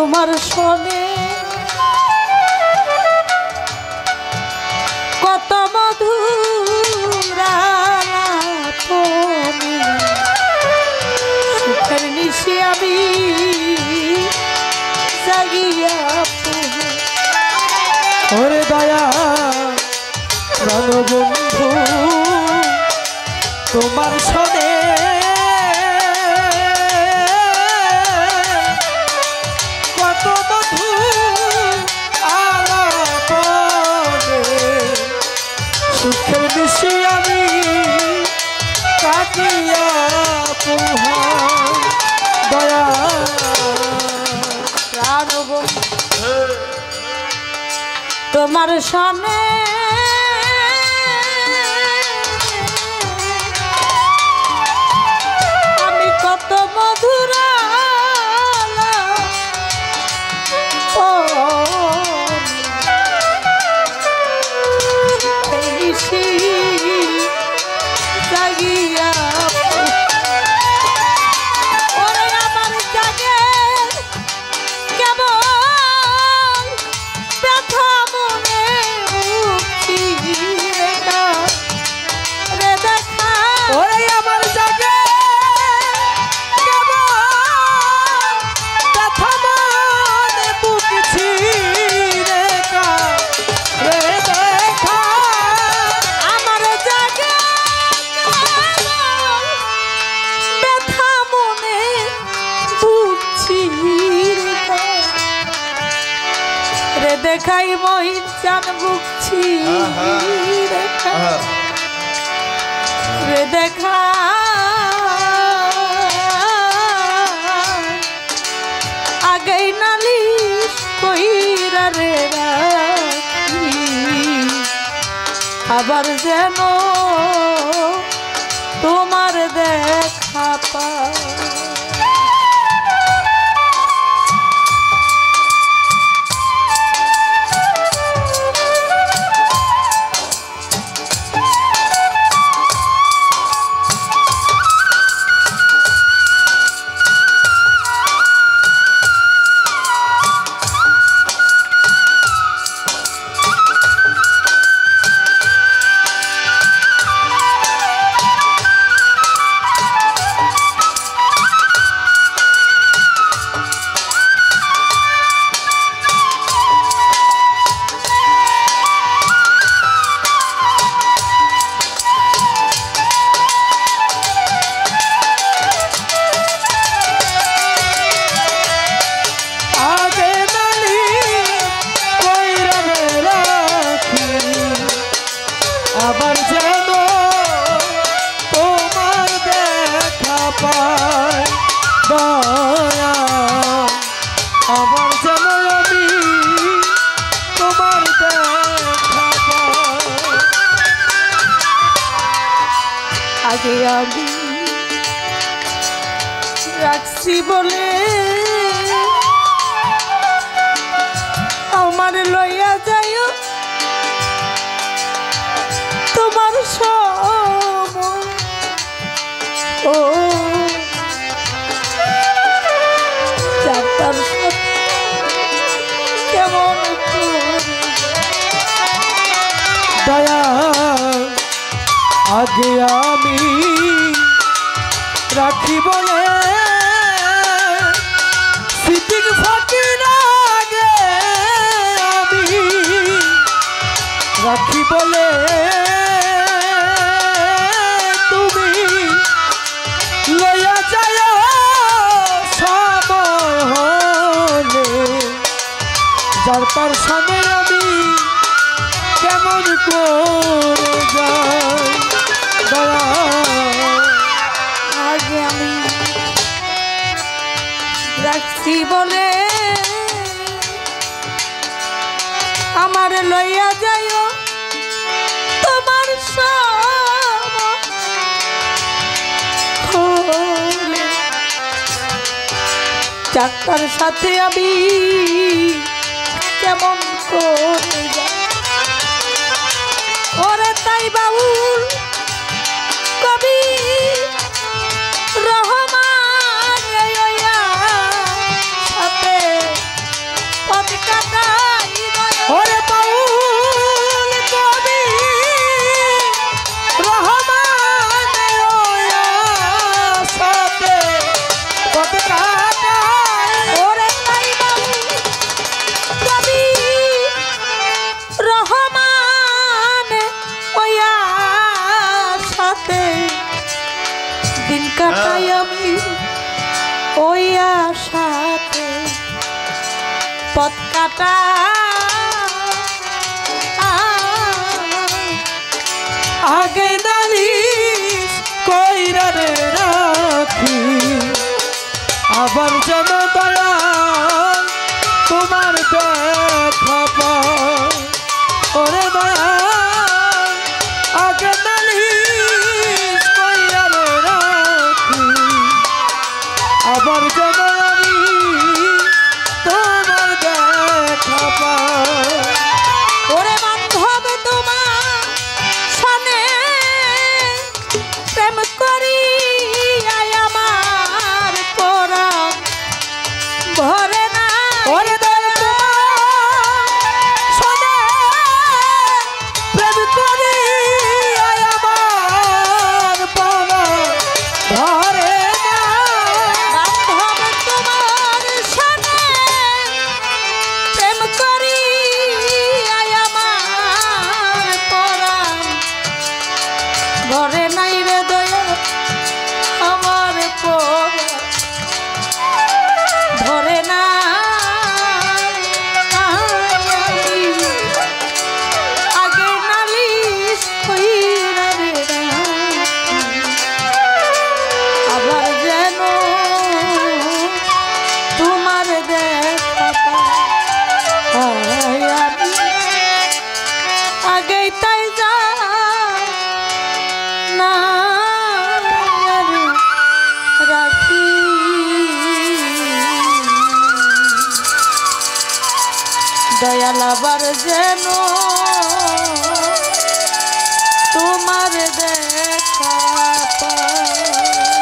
তোমার শোনে কত মধুর আলাপনে সুখের নিশি আমি জাগিয়া ওরে দয়া প্রাণবন্ধু তোমার শোনে কত মধু আলাপনে সুখের নিশি আমি কাটিয়া দয়া প্রাণবন্ধু তোমার সামনে আমি কত মধুর জাগিয়া দেখাই মহিন চান বুকছি রে দেখা আগেই নালিশ কইরা রে রাখি আবার যেন তোমার দেখা পাই আবার যেন তোমার দেখা পাই দয়া আবার যেন আমি তোমার দেখা পাই আগে আমি রাখছি বলে আমার লইয়া যাইও তোমার ও যাত্রার কেমন দয়া আগে আমি রাখি বলে স্মৃতির ফাঁকির আগে আমি রাখি বলে তুমি লইয়া যায় সময় হলে যার তার সামনে আমি কেমন করে যাই দয়া আগে আমি রাখছি বলে আমার লইয়া যাইও তোমার চাকতার সাথে আমি কেমন করে যাই ওরে তাই বাউল কবি রহমান সাথে পথ কাটা আগে নালিশ কইরা রে রাখি আবার যেন দয়া তোমার দেখা পাই ওরে দয়া আগে নালিশ কইরা রে রাখি আবার যেন আমি তোমার দেখা পাই ওরে বান্ধব তোমার সনে প্রেম করি আমার পরাণ ভরে না ওরে দয়া সনে প্রেম করি আমার পরাণ ধরে না বান্ধব তোমার সনে প্রেম করি আমার পরাণ ভরে নাই রে দয়া আমার পরাণ ধরে না আগে নালিশ কইরা রে আবার যেন তোমার দেখা পাই আমি আগেই তাই যা না রাখি দয়াল আবার যেন তোমার দেখা পাই